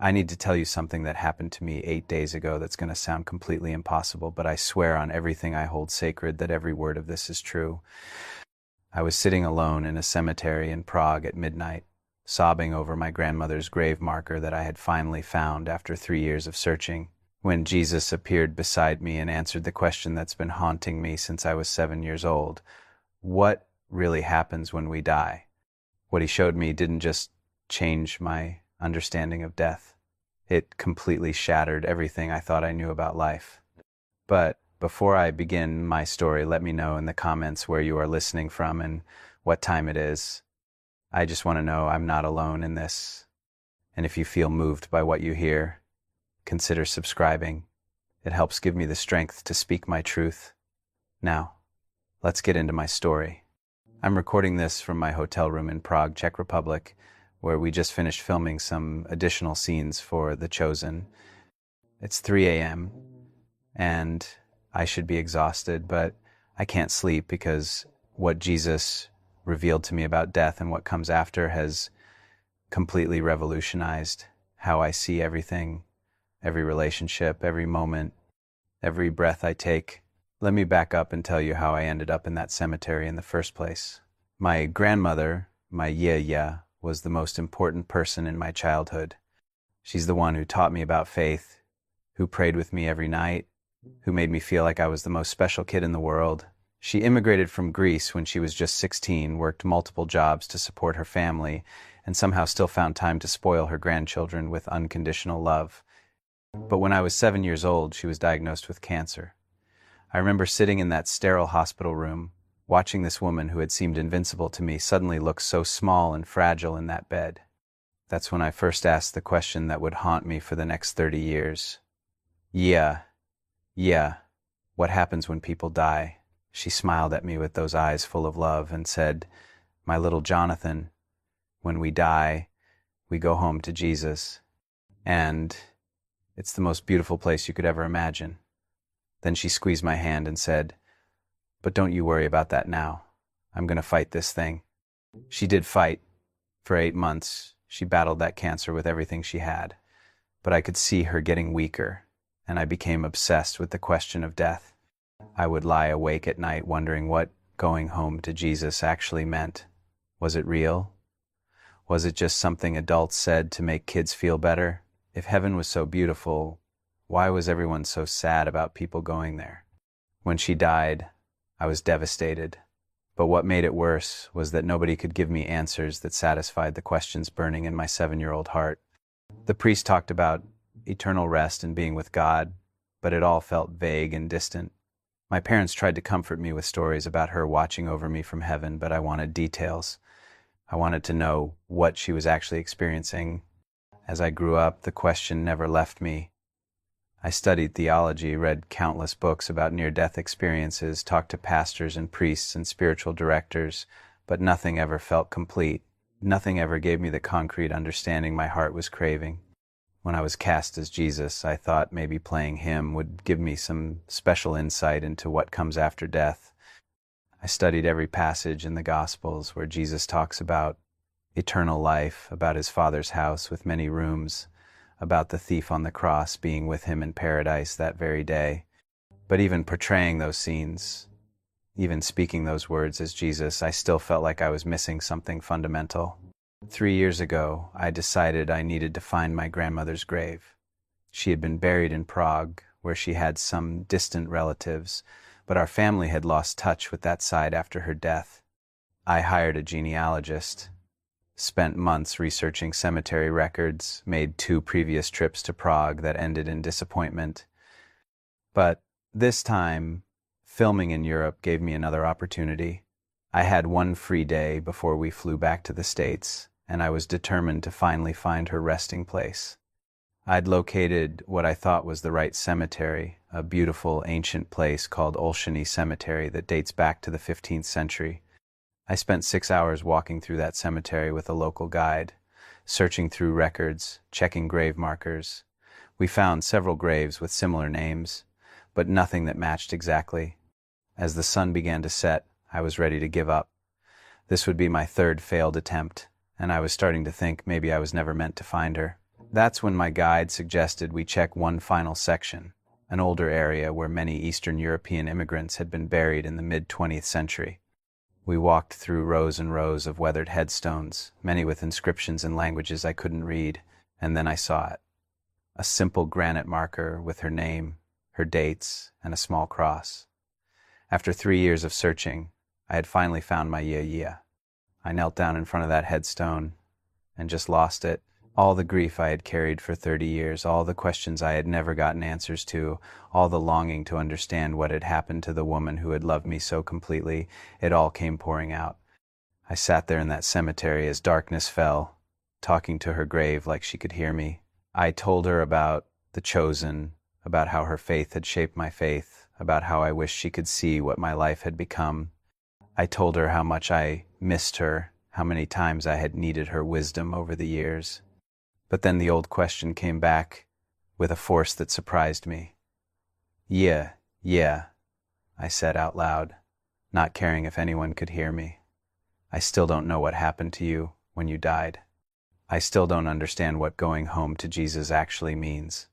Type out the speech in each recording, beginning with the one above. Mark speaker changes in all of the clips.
Speaker 1: I need to tell you something that happened to me 8 days ago that's going to sound completely impossible, but I swear on everything I hold sacred that every word of this is true. I was sitting alone in a cemetery in Prague at midnight, sobbing over my grandmother's grave marker that I had finally found after 3 years of searching, when Jesus appeared beside me and answered the question that's been haunting me since I was 7 years old. What really happens when we die? What he showed me didn't just change my understanding of death. It completely shattered everything I thought I knew about life. But before I begin my story, let me know in the comments where you are listening from and what time it is. I just want to know I'm not alone in this. And if you feel moved by what you hear, consider subscribing. It helps give me the strength to speak my truth. Now, let's get into my story. I'm recording this from my hotel room in Prague, Czech Republic, where we just finished filming some additional scenes for The Chosen. It's 3 a.m. and I should be exhausted, but I can't sleep because what Jesus revealed to me about death and what comes after has completely revolutionized how I see everything, every relationship, every moment, every breath I take. Let me back up and tell you how I ended up in that cemetery in the first place. My grandmother, my yaya, was the most important person in my childhood. She's the one who taught me about faith, who prayed with me every night, who made me feel like I was the most special kid in the world. She immigrated from Greece when she was just 16, worked multiple jobs to support her family, and somehow still found time to spoil her grandchildren with unconditional love. But when I was 7 years old, she was diagnosed with cancer. I remember sitting in that sterile hospital room, watching this woman who had seemed invincible to me suddenly look so small and fragile in that bed. That's when I first asked the question that would haunt me for the next 30 years. Yeah, what happens when people die? She smiled at me with those eyes full of love and said, "My little Jonathan, when we die, we go home to Jesus. And it's the most beautiful place you could ever imagine." Then she squeezed my hand and said, "But don't you worry about that now. I'm going to fight this thing." She did fight. For 8 months, she battled that cancer with everything she had. But I could see her getting weaker, and I became obsessed with the question of death. I would lie awake at night wondering what going home to Jesus actually meant. Was it real? Was it just something adults said to make kids feel better? If heaven was so beautiful, why was everyone so sad about people going there? When she died, I was devastated. But what made it worse was that nobody could give me answers that satisfied the questions burning in my 7-year-old heart. The priest talked about eternal rest and being with God, but it all felt vague and distant. My parents tried to comfort me with stories about her watching over me from heaven, but I wanted details. I wanted to know what she was actually experiencing. As I grew up, the question never left me. I studied theology, read countless books about near-death experiences, talked to pastors and priests and spiritual directors, but nothing ever felt complete. Nothing ever gave me the concrete understanding my heart was craving. When I was cast as Jesus, I thought maybe playing him would give me some special insight into what comes after death. I studied every passage in the Gospels where Jesus talks about eternal life, about his Father's house with many rooms, about the thief on the cross being with him in paradise that very day. But even portraying those scenes, even speaking those words as Jesus, I still felt like I was missing something fundamental. 3 years ago, I decided I needed to find my grandmother's grave. She had been buried in Prague, where she had some distant relatives, but our family had lost touch with that side after her death. I hired a genealogist, spent months researching cemetery records, made 2 previous trips to Prague that ended in disappointment. But this time, filming in Europe gave me another opportunity. I had 1 free day before we flew back to the States, and I was determined to finally find her resting place. I'd located what I thought was the right cemetery, a beautiful ancient place called Olsztyny Cemetery that dates back to the 15th century. I spent 6 hours walking through that cemetery with a local guide, searching through records, checking grave markers. We found several graves with similar names, but nothing that matched exactly. As the sun began to set, I was ready to give up. This would be my 3rd failed attempt, and I was starting to think maybe I was never meant to find her. That's when my guide suggested we check one final section, an older area where many Eastern European immigrants had been buried in the mid-20th century. We walked through rows and rows of weathered headstones, many with inscriptions in languages I couldn't read, and then I saw it. A simple granite marker with her name, her dates, and a small cross. After 3 years of searching, I had finally found my yeah. I knelt down in front of that headstone and just lost it. All the grief I had carried for 30 years, all the questions I had never gotten answers to, all the longing to understand what had happened to the woman who had loved me so completely, it all came pouring out. I sat there in that cemetery as darkness fell, talking to her grave like she could hear me. I told her about the chosen, about how her faith had shaped my faith, about how I wished she could see what my life had become. I told her how much I missed her, how many times I had needed her wisdom over the years. But then the old question came back with a force that surprised me. Yeah, I said out loud, not caring if anyone could hear me. I still don't know what happened to you when you died. I still don't understand what going home to Jesus actually means.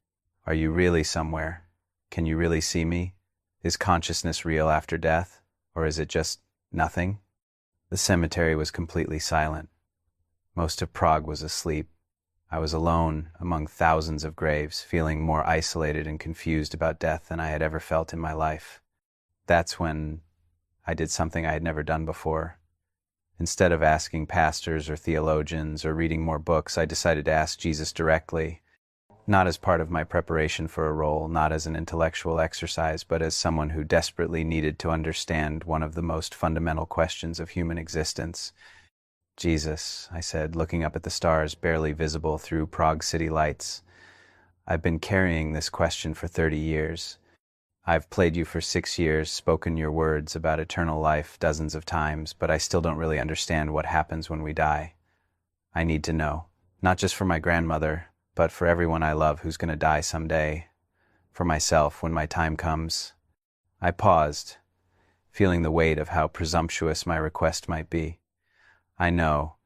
Speaker 1: Are you really somewhere? Can you really see me? Is consciousness real after death, or is it just nothing? The cemetery was completely silent. Most of Prague was asleep. I was alone among thousands of graves, feeling more isolated and confused about death than I had ever felt in my life. That's when I did something I had never done before. Instead of asking pastors or theologians or reading more books, I decided to ask Jesus directly, not as part of my preparation for a role, not as an intellectual exercise, but as someone who desperately needed to understand one of the most fundamental questions of human existence. Jesus, I said, looking up at the stars barely visible through Prague city lights. I've been carrying this question for 30 years. I've played you for 6 years, spoken your words about eternal life dozens of times, but I still don't really understand what happens when we die. I need to know, not just for my grandmother, but for everyone I love who's going to die someday, for myself when my time comes. I paused, feeling the weight of how presumptuous my request might be. I know,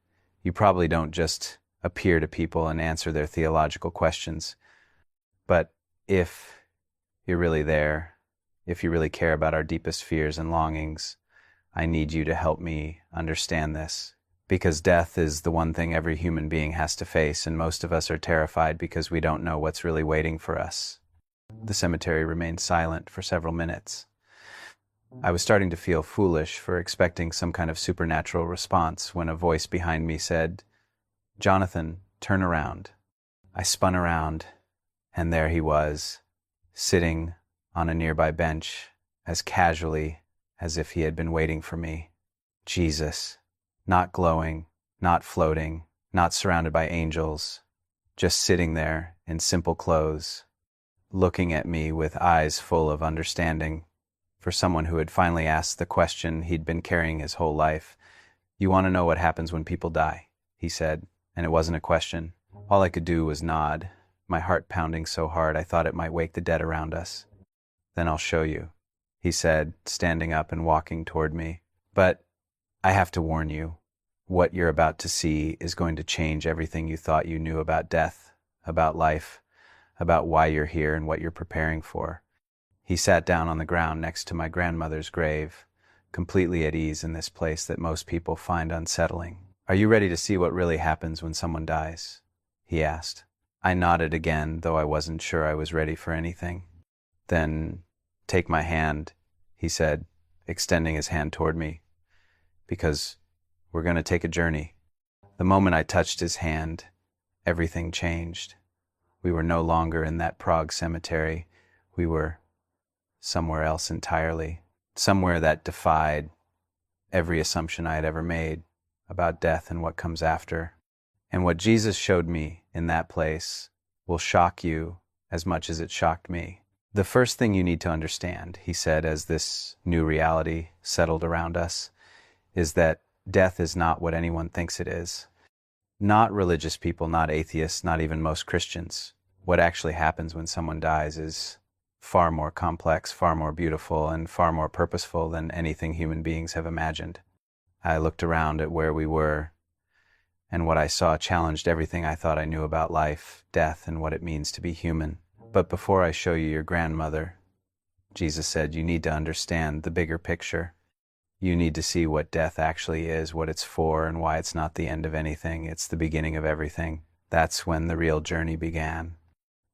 Speaker 1: you probably don't just appear to people and answer their theological questions, but if you're really there, if you really care about our deepest fears and longings, I need you to help me understand this. Because death is the one thing every human being has to face, and most of us are terrified because we don't know what's really waiting for us. The cemetery remained silent for several minutes. I was starting to feel foolish for expecting some kind of supernatural response when a voice behind me said, "Jonathan, turn around." I spun around, and there he was, sitting on a nearby bench, as casually as if he had been waiting for me. Jesus, not glowing, not floating, not surrounded by angels, just sitting there in simple clothes, looking at me with eyes full of understanding. For someone who had finally asked the question he'd been carrying his whole life. "You want to know what happens when people die?" he said, and it wasn't a question. All I could do was nod, my heart pounding so hard I thought it might wake the dead around us. "Then I'll show you," he said, standing up and walking toward me. "But I have to warn you, what you're about to see is going to change everything you thought you knew about death, about life, about why you're here and what you're preparing for." He sat down on the ground next to my grandmother's grave, completely at ease in this place that most people find unsettling. "Are you ready to see what really happens when someone dies?" he asked. I nodded again, though I wasn't sure I was ready for anything. "Then take my hand," he said, extending his hand toward me, "because we're going to take a journey." The moment I touched his hand, everything changed. We were no longer in that Prague cemetery. We were somewhere else entirely, somewhere that defied every assumption I had ever made about death and what comes after. And what Jesus showed me in that place will shock you as much as it shocked me. "The first thing you need to understand," he said as this new reality settled around us, "is that death is not what anyone thinks it is. Not religious people, not atheists, not even most Christians. What actually happens when someone dies is far more complex, far more beautiful, and far more purposeful than anything human beings have imagined." I looked around at where we were, and what I saw challenged everything I thought I knew about life, death, and what it means to be human. But before I show you your grandmother, Jesus said, you need to understand the bigger picture. You need to see what death actually is, what it's for, and why it's not the end of anything. It's the beginning of everything. That's when the real journey began.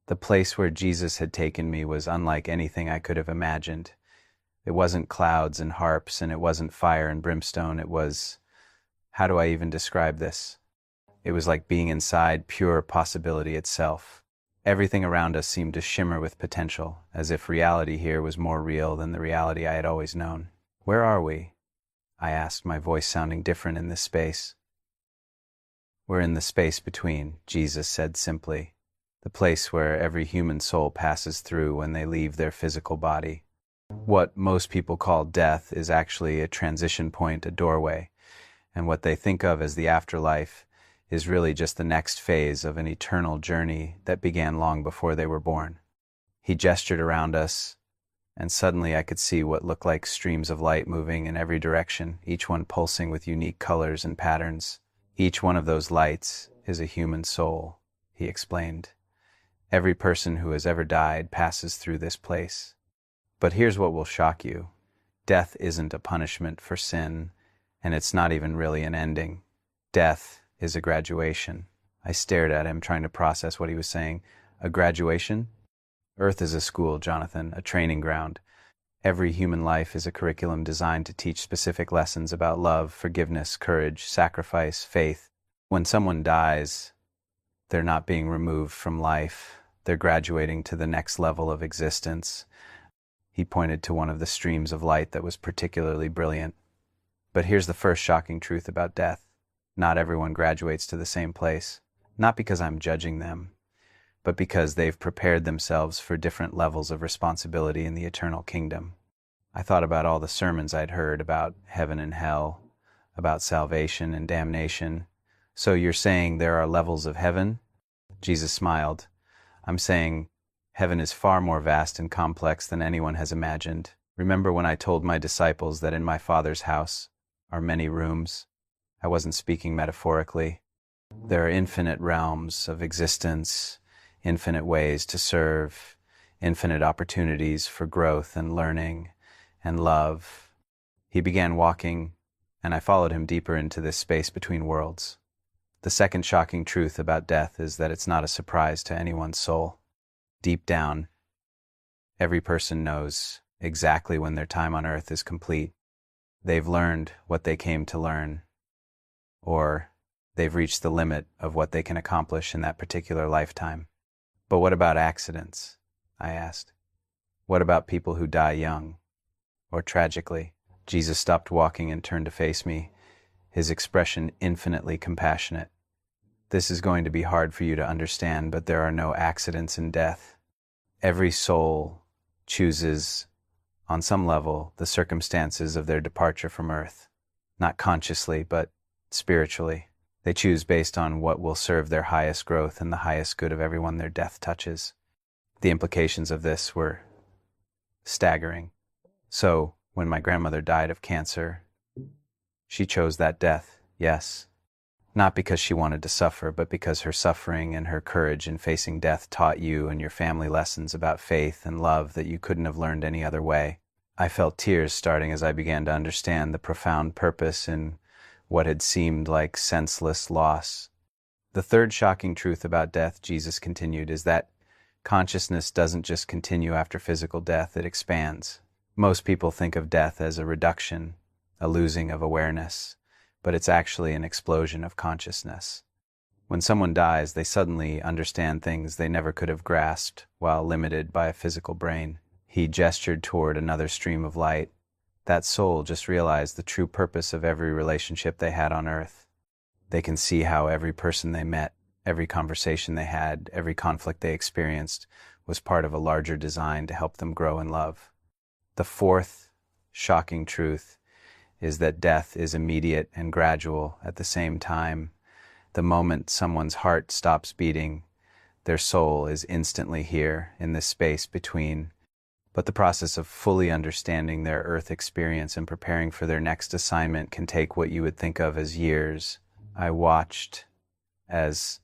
Speaker 1: The place where Jesus had taken me was unlike anything I could have imagined. It wasn't clouds and harps, and it wasn't fire and brimstone. It was, how do I even describe this? It was like being inside pure possibility itself. Everything around us seemed to shimmer with potential, as if reality here was more real than the reality I had always known. Where are we? I asked, my voice sounding different in this space. We're in the space between, Jesus said simply. The place where every human soul passes through when they leave their physical body. What most people call death is actually a transition point, a doorway, and what they think of as the afterlife is really just the next phase of an eternal journey that began long before they were born. He gestured around us, and suddenly I could see what looked like streams of light moving in every direction, each one pulsing with unique colors and patterns. Each one of those lights is a human soul, he explained. Every person who has ever died passes through this place. But here's what will shock you. Death isn't a punishment for sin, and it's not even really an ending. Death is a graduation. I stared at him, trying to process what he was saying. A graduation? Earth is a school, Jonathan, a training ground. Every human life is a curriculum designed to teach specific lessons about love, forgiveness, courage, sacrifice, faith. When someone dies, they're not being removed from life. They're graduating to the next level of existence. He pointed to one of the streams of light that was particularly brilliant. But here's the first shocking truth about death. Not everyone graduates to the same place. Not because I'm judging them, but because they've prepared themselves for different levels of responsibility in the eternal kingdom. I thought about all the sermons I'd heard about heaven and hell, about salvation and damnation. So you're saying there are levels of heaven? Jesus smiled. I'm saying heaven is far more vast and complex than anyone has imagined. Remember when I told my disciples that in my Father's house are many rooms? I wasn't speaking metaphorically. There are infinite realms of existence, infinite ways to serve, infinite opportunities for growth and learning and love. He began walking, and I followed him deeper into this space between worlds. The second shocking truth about death is that it's not a surprise to anyone's soul. Deep down, every person knows exactly when their time on earth is complete. They've learned what they came to learn, or they've reached the limit of what they can accomplish in that particular lifetime. But what about accidents? I asked. What about people who die young, or tragically? Jesus stopped walking and turned to face me, his expression infinitely compassionate. This is going to be hard for you to understand, but there are no accidents in death. Every soul chooses, on some level, the circumstances of their departure from earth. Not consciously, but spiritually. They choose based on what will serve their highest growth and the highest good of everyone their death touches. The implications of this were staggering. So, when my grandmother died of cancer, she chose that death, yes. Not because she wanted to suffer, but because her suffering and her courage in facing death taught you and your family lessons about faith and love that you couldn't have learned any other way. I felt tears starting as I began to understand the profound purpose in what had seemed like senseless loss. The third shocking truth about death, Jesus continued, is that consciousness doesn't just continue after physical death, it expands. Most people think of death as a reduction, a losing of awareness, but it's actually an explosion of consciousness. When someone dies, they suddenly understand things they never could have grasped while limited by a physical brain. He gestured toward another stream of light. That soul just realized the true purpose of every relationship they had on earth. They can see how every person they met, every conversation they had, every conflict they experienced was part of a larger design to help them grow in love. The fourth shocking truth is that death is immediate and gradual at the same time. The moment someone's heart stops beating, their soul is instantly here in this space between. But the process of fully understanding their earth experience and preparing for their next assignment can take what you would think of as years, I watched as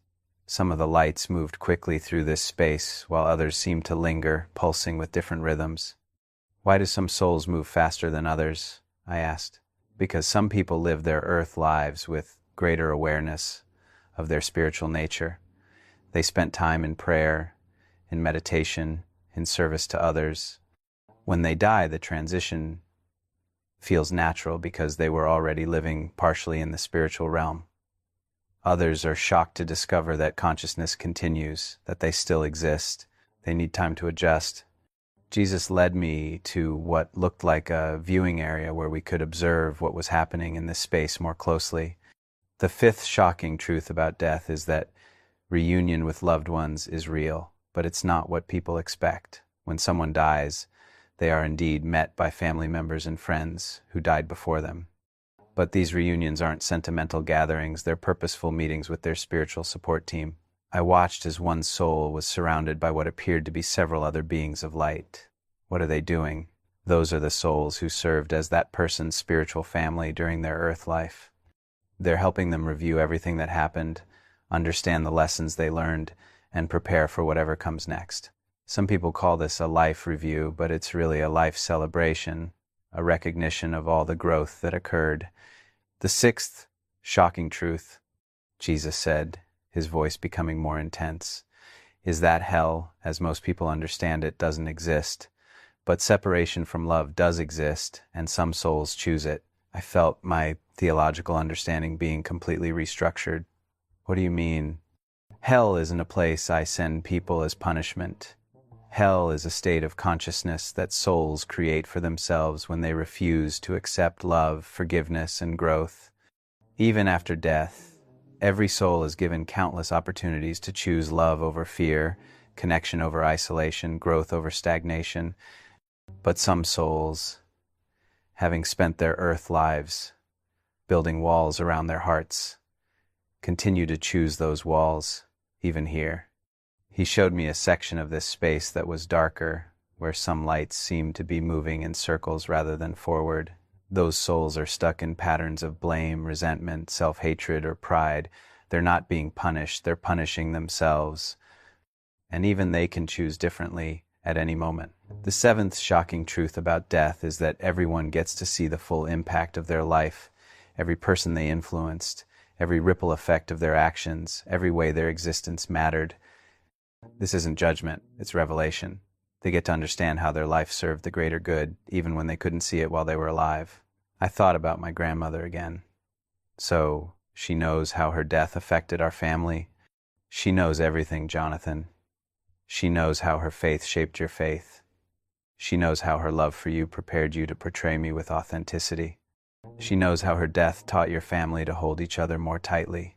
Speaker 1: some of the lights moved quickly through this space, while others seemed to linger, pulsing with different rhythms. Why do some souls move faster than others? I asked. Because some people live their earth lives with greater awareness of their spiritual nature. They spent time in prayer, in meditation, in service to others. When they die, the transition feels natural because they were already living partially in the spiritual realm. Others are shocked to discover that consciousness continues, that they still exist. They need time to adjust. Jesus led me to what looked like a viewing area where we could observe what was happening in this space more closely. The fifth shocking truth about death is that reunion with loved ones is real, but it's not what people expect. When someone dies, they are indeed met by family members and friends who died before them. But these reunions aren't sentimental gatherings, they're purposeful meetings with their spiritual support team. I watched as one soul was surrounded by what appeared to be several other beings of light. What are they doing? Those are the souls who served as that person's spiritual family during their earth life. They're helping them review everything that happened, understand the lessons they learned, and prepare for whatever comes next. Some people call this a life review, but it's really a life celebration, a recognition of all the growth that occurred. The sixth shocking truth, Jesus said, his voice becoming more intense, is that hell, as most people understand it, doesn't exist. But separation from love does exist, and some souls choose it. I felt my theological understanding being completely restructured. What do you mean? Hell isn't a place I send people as punishment. Hell is a state of consciousness that souls create for themselves when they refuse to accept love, forgiveness, and growth. Even after death, every soul is given countless opportunities to choose love over fear, connection over isolation, growth over stagnation. But some souls, having spent their earth lives building walls around their hearts, continue to choose those walls, even here. He showed me a section of this space that was darker, where some lights seemed to be moving in circles rather than forward. Those souls are stuck in patterns of blame, resentment, self-hatred, or pride. They're not being punished, they're punishing themselves. And even they can choose differently at any moment. The seventh shocking truth about death is that everyone gets to see the full impact of their life, every person they influenced, every ripple effect of their actions, every way their existence mattered. This isn't judgment, it's revelation. They get to understand how their life served the greater good, even when they couldn't see it while they were alive. I thought about my grandmother again. So, she knows how her death affected our family. She knows everything, Jonathan. She knows how her faith shaped your faith. She knows how her love for you prepared you to portray me with authenticity. She knows how her death taught your family to hold each other more tightly.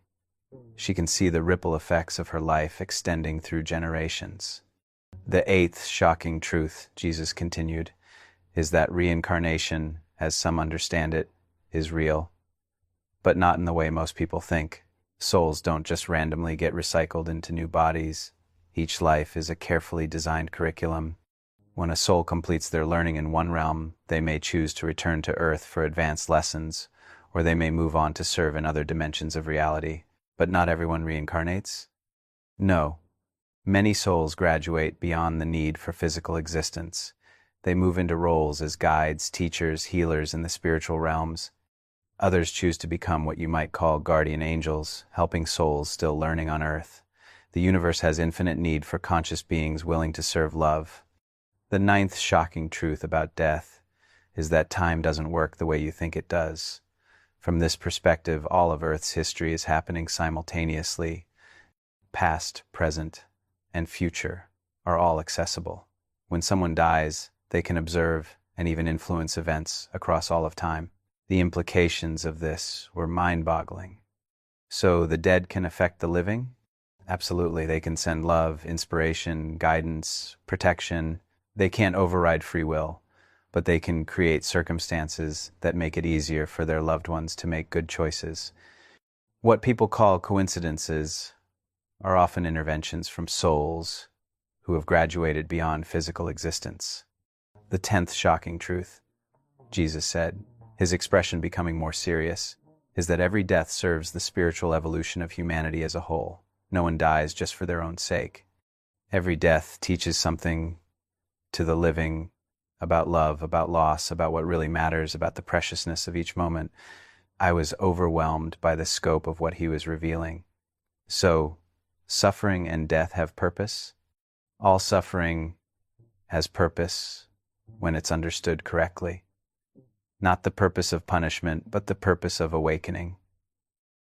Speaker 1: She can see the ripple effects of her life extending through generations. The eighth shocking truth, Jesus continued, is that reincarnation, as some understand it, is real, but not in the way most people think. Souls don't just randomly get recycled into new bodies. Each life is a carefully designed curriculum. When a soul completes their learning in one realm, they may choose to return to Earth for advanced lessons, or they may move on to serve in other dimensions of reality. But not everyone reincarnates? No. Many souls graduate beyond the need for physical existence. They move into roles as guides, teachers, healers in the spiritual realms. Others choose to become what you might call guardian angels, helping souls still learning on Earth. The universe has infinite need for conscious beings willing to serve love. The ninth shocking truth about death is that time doesn't work the way you think it does. From this perspective, all of Earth's history is happening simultaneously. Past, present, and future are all accessible. When someone dies, they can observe and even influence events across all of time. The implications of this were mind-boggling. So the dead can affect the living? Absolutely, they can send love, inspiration, guidance, protection. They can't override free will, but they can create circumstances that make it easier for their loved ones to make good choices. What people call coincidences are often interventions from souls who have graduated beyond physical existence. The 10th shocking truth, Jesus said, his expression becoming more serious, is that every death serves the spiritual evolution of humanity as a whole. No one dies just for their own sake. Every death teaches something to the living about love, about loss, about what really matters, about the preciousness of each moment. I was overwhelmed by the scope of what he was revealing. So, suffering and death have purpose? All suffering has purpose when it's understood correctly. Not the purpose of punishment, but the purpose of awakening.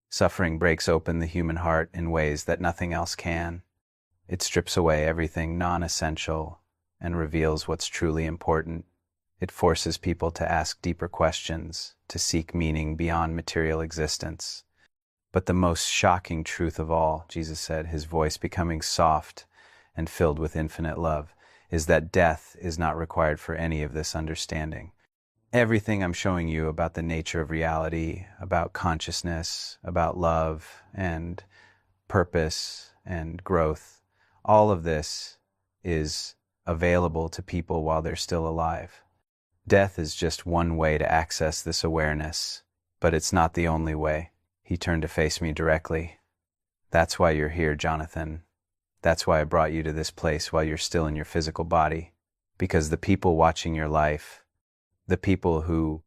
Speaker 1: Suffering breaks open the human heart in ways that nothing else can. It strips away everything non-essential and reveals what's truly important. It forces people to ask deeper questions, to seek meaning beyond material existence. But the most shocking truth of all, Jesus said, his voice becoming soft and filled with infinite love, is that death is not required for any of this understanding. Everything I'm showing you about the nature of reality, about consciousness, about love and purpose and growth, all of this is available to people while they're still alive. Death is just one way to access this awareness, but it's not the only way. He turned to face me directly. That's why you're here, Jonathan. That's why I brought you to this place while you're still in your physical body. Because the people watching your life, the people who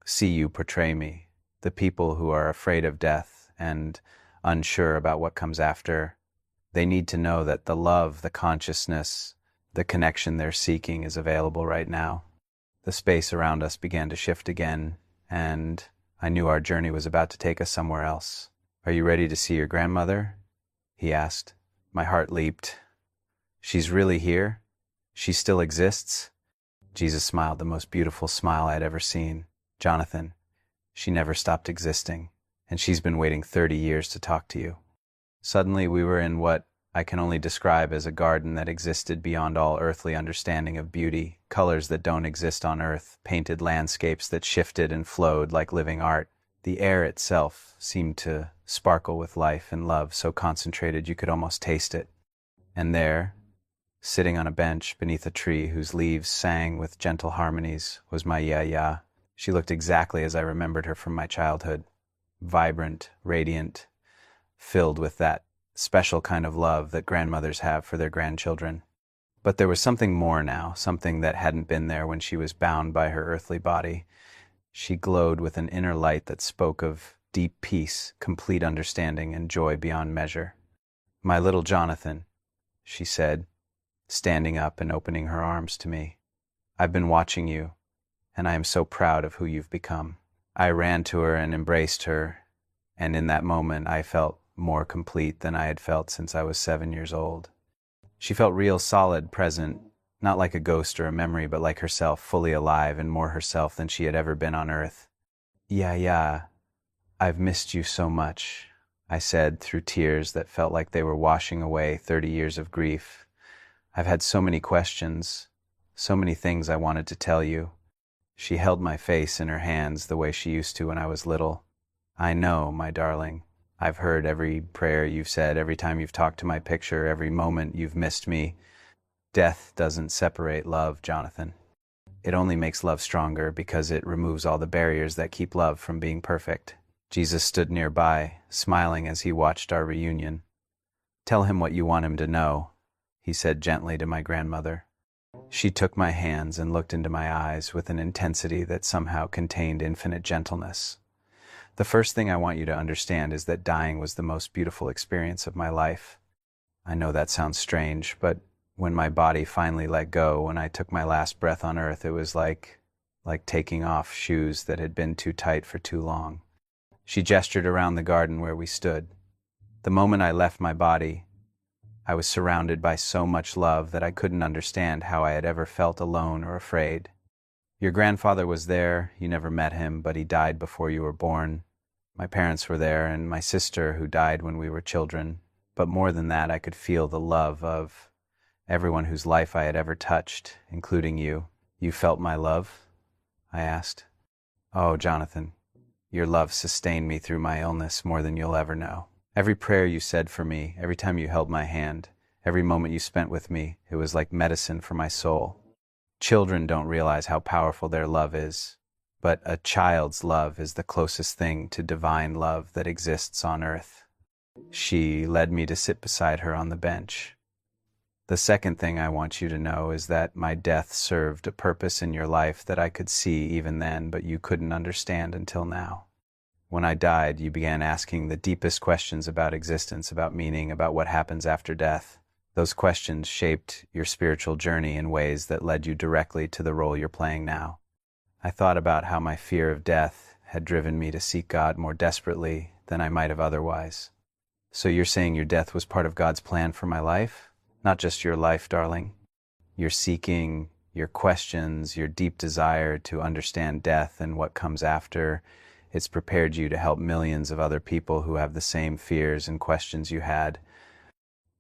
Speaker 1: see you portray me, the people who are afraid of death and unsure about what comes after, they need to know that the love, the consciousness, the connection they're seeking is available right now. The space around us began to shift again, and I knew our journey was about to take us somewhere else. "Are you ready to see your grandmother?" he asked. My heart leaped. "She's really here? She still exists?" Jesus smiled, the most beautiful smile I'd ever seen. "Jonathan, she never stopped existing, and she's been waiting 30 years to talk to you." Suddenly we were in what I can only describe as a garden that existed beyond all earthly understanding of beauty, colors that don't exist on earth, painted landscapes that shifted and flowed like living art. The air itself seemed to sparkle with life and love, so concentrated you could almost taste it. And there, sitting on a bench beneath a tree whose leaves sang with gentle harmonies, was my Yaya. She looked exactly as I remembered her from my childhood. Vibrant, radiant, filled with that special kind of love that grandmothers have for their grandchildren. But there was something more now, something that hadn't been there when she was bound by her earthly body. She glowed with an inner light that spoke of deep peace, complete understanding, and joy beyond measure. "My little Jonathan," she said, standing up and opening her arms to me. "I've been watching you, and I am so proud of who you've become." I ran to her and embraced her, and in that moment I felt more complete than I had felt since I was 7 years old. She felt real, solid, present, not like a ghost or a memory, but like herself, fully alive and more herself than she had ever been on earth. "Yeah, I've missed you so much," I said through tears that felt like they were washing away 30 years of grief. "I've had so many questions, so many things I wanted to tell you." She held my face in her hands the way she used to when I was little. "I know, my darling. I've heard every prayer you've said, every time you've talked to my picture, every moment you've missed me. Death doesn't separate love, Jonathan. It only makes love stronger because it removes all the barriers that keep love from being perfect." Jesus stood nearby, smiling as he watched our reunion. "Tell him what you want him to know," he said gently to my grandmother. She took my hands and looked into my eyes with an intensity that somehow contained infinite gentleness. "The first thing I want you to understand is that dying was the most beautiful experience of my life. I know that sounds strange, but when my body finally let go, when I took my last breath on earth, it was like taking off shoes that had been too tight for too long." She gestured around the garden where we stood. "The moment I left my body, I was surrounded by so much love that I couldn't understand how I had ever felt alone or afraid. Your grandfather was there. You never met him, but he died before you were born. My parents were there, and my sister, who died when we were children. But more than that, I could feel the love of everyone whose life I had ever touched, including you." "You felt my love?" I asked. "Oh, Jonathan, your love sustained me through my illness more than you'll ever know. Every prayer you said for me, every time you held my hand, every moment you spent with me, it was like medicine for my soul. Children don't realize how powerful their love is. but a child's love is the closest thing to divine love that exists on earth. She led me to sit beside her on the bench. The second thing I want you to know is that my death served a purpose in your life that I could see even then, but you couldn't understand until now. When I died, you began asking the deepest questions about existence, about meaning, about what happens after death. Those questions shaped your spiritual journey in ways that led you directly to the role you're playing now. I thought about how my fear of death had driven me to seek God more desperately than I might have otherwise. So you're saying your death was part of God's plan for my life? Not just your life, darling. Your seeking, your questions, your deep desire to understand death and what comes after, it's prepared you to help millions of other people who have the same fears and questions you had.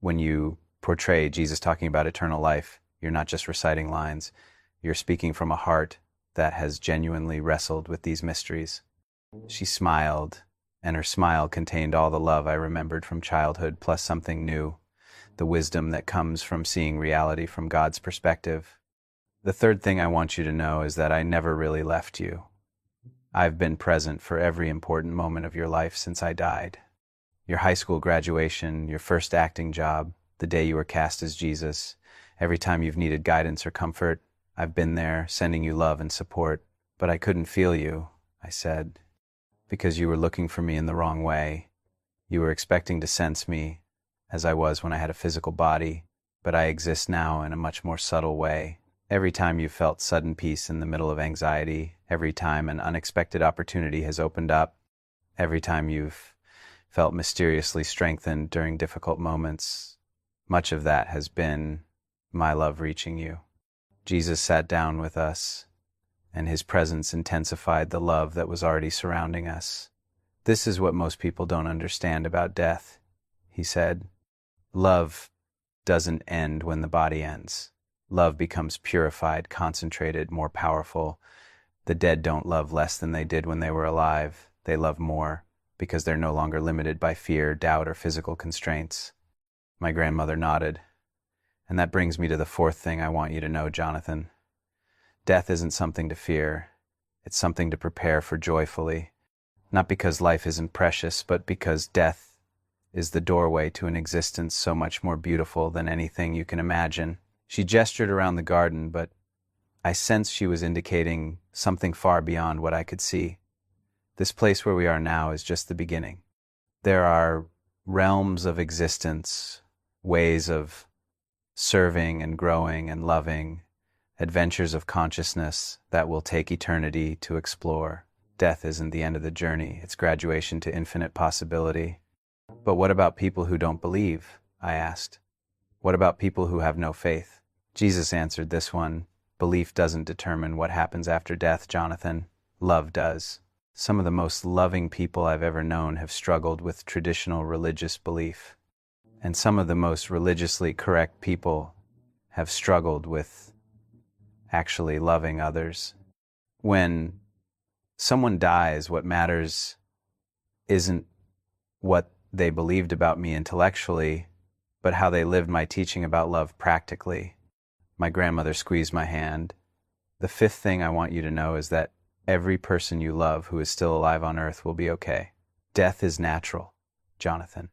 Speaker 1: When you portray Jesus talking about eternal life, you're not just reciting lines. You're speaking from a heart that has genuinely wrestled with these mysteries. She smiled, and her smile contained all the love I remembered from childhood, plus something new, the wisdom that comes from seeing reality from God's perspective. The third thing I want you to know is that I never really left you. I've been present for every important moment of your life since I died. Your high school graduation, your first acting job, the day you were cast as Jesus, every time you've needed guidance or comfort, I've been there, sending you love and support. But I couldn't feel you, I said, because you were looking for me in the wrong way. You were expecting to sense me, as I was when I had a physical body, but I exist now in a much more subtle way. Every time you've felt sudden peace in the middle of anxiety, every time an unexpected opportunity has opened up, every time you've felt mysteriously strengthened during difficult moments, much of that has been my love reaching you. Jesus sat down with us, and his presence intensified the love that was already surrounding us. This is what most people don't understand about death, he said. Love doesn't end when the body ends. Love becomes purified, concentrated, more powerful. The dead don't love less than they did when they were alive. They love more because they're no longer limited by fear, doubt, or physical constraints. My grandmother nodded. And that brings me to the fourth thing I want you to know, Jonathan. Death isn't something to fear. It's something to prepare for joyfully. Not because life isn't precious, but because death is the doorway to an existence so much more beautiful than anything you can imagine. She gestured around the garden, but I sensed she was indicating something far beyond what I could see. This place where we are now is just the beginning. There are realms of existence, ways of serving and growing and loving, adventures of consciousness that will take eternity to explore. Death isn't the end of the journey, it's graduation to infinite possibility. But what about people who don't believe? I asked. What about people who have no faith? Jesus answered this one. Belief doesn't determine what happens after death, Jonathan. Love does. Some of the most loving people I've ever known have struggled with traditional religious belief. And some of the most religiously correct people have struggled with actually loving others. When someone dies, what matters isn't what they believed about me intellectually, but how they lived my teaching about love practically. My grandmother squeezed my hand. The fifth thing I want you to know is that every person you love who is still alive on earth will be okay. Death is natural, Jonathan.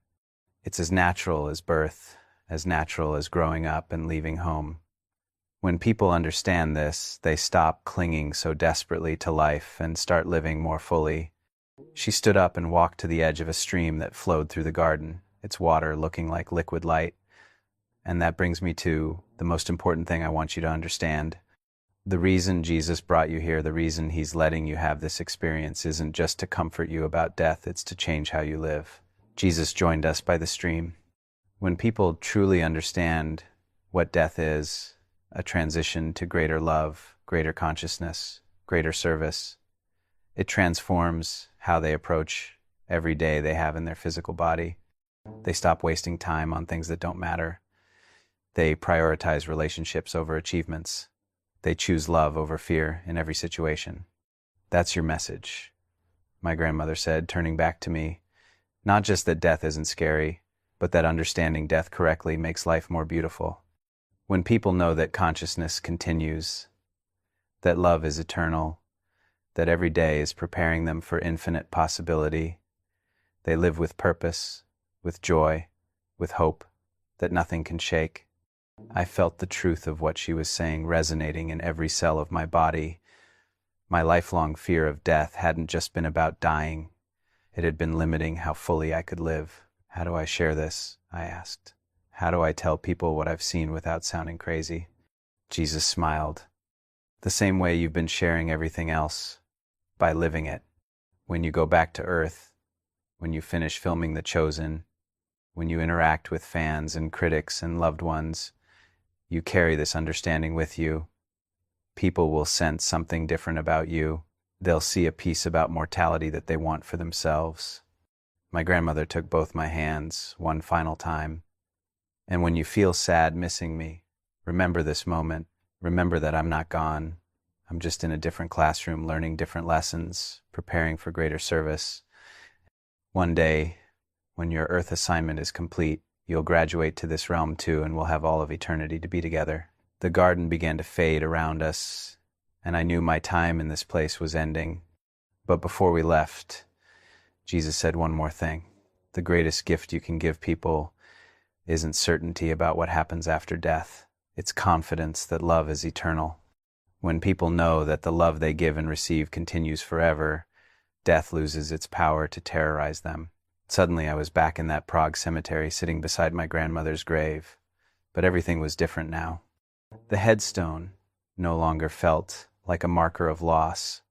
Speaker 1: It's as natural as birth, as natural as growing up and leaving home. When people understand this, they stop clinging so desperately to life and start living more fully. She stood up and walked to the edge of a stream that flowed through the garden, its water looking like liquid light. And that brings me to the most important thing I want you to understand. The reason Jesus brought you here, the reason he's letting you have this experience isn't just to comfort you about death, it's to change how you live. Jesus joined us by the stream. When people truly understand what death is, a transition to greater love, greater consciousness, greater service, it transforms how they approach every day they have in their physical body. They stop wasting time on things that don't matter. They prioritize relationships over achievements. They choose love over fear in every situation. That's your message, my grandmother said, turning back to me. Not just that death isn't scary, but that understanding death correctly makes life more beautiful. When people know that consciousness continues, that love is eternal, that every day is preparing them for infinite possibility. They live with purpose, with joy, with hope that nothing can shake. I felt the truth of what she was saying resonating in every cell of my body. My lifelong fear of death hadn't just been about dying. It had been limiting how fully I could live. How do I share this? I asked. How do I tell people what I've seen without sounding crazy? Jesus smiled. The same way you've been sharing everything else, by living it. When you go back to Earth, when you finish filming The Chosen, when you interact with fans and critics and loved ones, you carry this understanding with you. People will sense something different about you. They'll see a piece about mortality that they want for themselves. My grandmother took both my hands one final time. And when you feel sad missing me, remember this moment. Remember that I'm not gone. I'm just in a different classroom, learning different lessons, preparing for greater service. One day, when your Earth assignment is complete, you'll graduate to this realm too, and we'll have all of eternity to be together. The garden began to fade around us, and I knew my time in this place was ending. But before we left, Jesus said one more thing. The greatest gift you can give people isn't certainty about what happens after death. It's confidence that love is eternal. When people know that the love they give and receive continues forever, death loses its power to terrorize them. Suddenly I was back in that Prague cemetery sitting beside my grandmother's grave. But everything was different now. The headstone no longer felt like a marker of loss.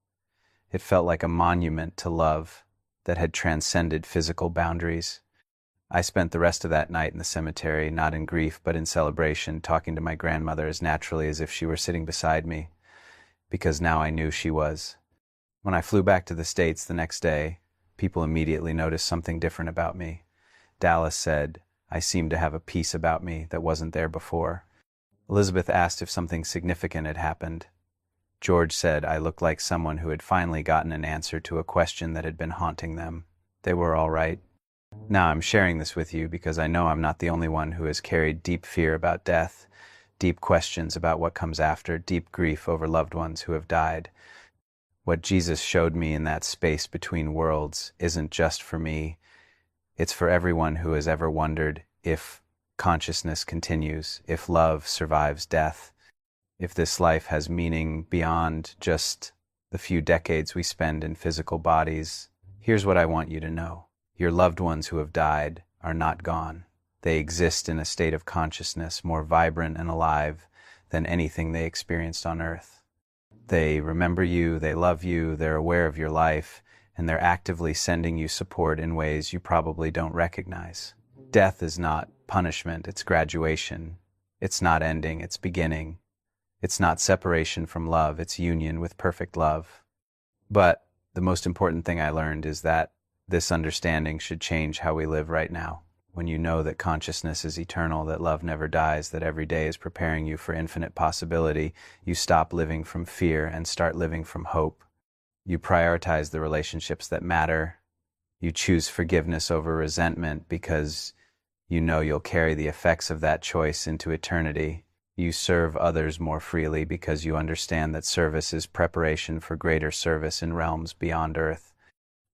Speaker 1: It felt like a monument to love that had transcended physical boundaries. I spent the rest of that night in the cemetery, not in grief but in celebration, talking to my grandmother as naturally as if she were sitting beside me, because now I knew she was. When I flew back to the States the next day, people immediately noticed something different about me. Dallas said I seemed to have a piece about me that wasn't there before. Elizabeth asked if something significant had happened. George said I looked like someone who had finally gotten an answer to a question that had been haunting them. They were all right. Now I'm sharing this with you because I know I'm not the only one who has carried deep fear about death, deep questions about what comes after, deep grief over loved ones who have died. What Jesus showed me in that space between worlds isn't just for me. It's for everyone who has ever wondered if consciousness continues, if love survives death, if this life has meaning beyond just the few decades we spend in physical bodies. Here's what I want you to know. Your loved ones who have died are not gone. They exist in a state of consciousness more vibrant and alive than anything they experienced on Earth. They remember you, they love you, they're aware of your life, and they're actively sending you support in ways you probably don't recognize. Death is not punishment, it's graduation. It's not ending, it's beginning. It's not separation from love, it's union with perfect love. But the most important thing I learned is that this understanding should change how we live right now. When you know that consciousness is eternal, that love never dies, that every day is preparing you for infinite possibility, you stop living from fear and start living from hope. You prioritize the relationships that matter. You choose forgiveness over resentment because you know you'll carry the effects of that choice into eternity. You serve others more freely because you understand that service is preparation for greater service in realms beyond Earth.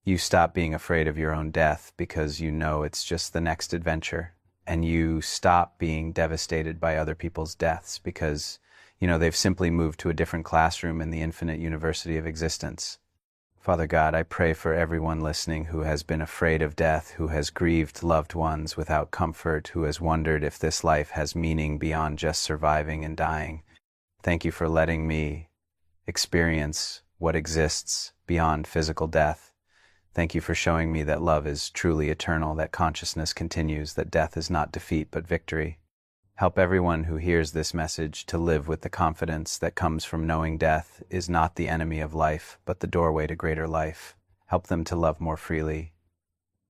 Speaker 1: You stop being afraid of your own death because you know it's just the next adventure. And you stop being devastated by other people's deaths because, they've simply moved to a different classroom in the infinite university of existence. Father God, I pray for everyone listening who has been afraid of death, who has grieved loved ones without comfort, who has wondered if this life has meaning beyond just surviving and dying. Thank you for letting me experience what exists beyond physical death. Thank you for showing me that love is truly eternal, that consciousness continues, that death is not defeat but victory. Help everyone who hears this message to live with the confidence that comes from knowing death is not the enemy of life, but the doorway to greater life. Help them to love more freely,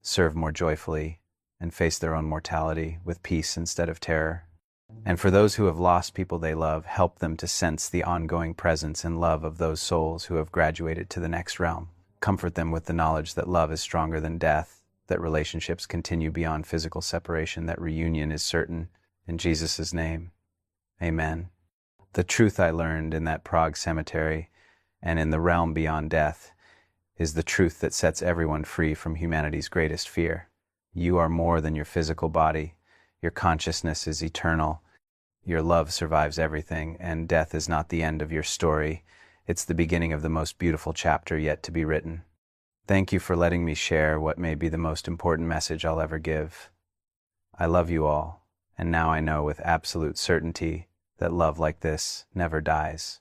Speaker 1: serve more joyfully, and face their own mortality with peace instead of terror. And for those who have lost people they love, help them to sense the ongoing presence and love of those souls who have graduated to the next realm. Comfort them with the knowledge that love is stronger than death, that relationships continue beyond physical separation, that reunion is certain. In Jesus' name, amen. The truth I learned in that Prague cemetery and in the realm beyond death is the truth that sets everyone free from humanity's greatest fear. You are more than your physical body. Your consciousness is eternal. Your love survives everything, and death is not the end of your story. It's the beginning of the most beautiful chapter yet to be written. Thank you for letting me share what may be the most important message I'll ever give. I love you all, and now I know with absolute certainty that love like this never dies.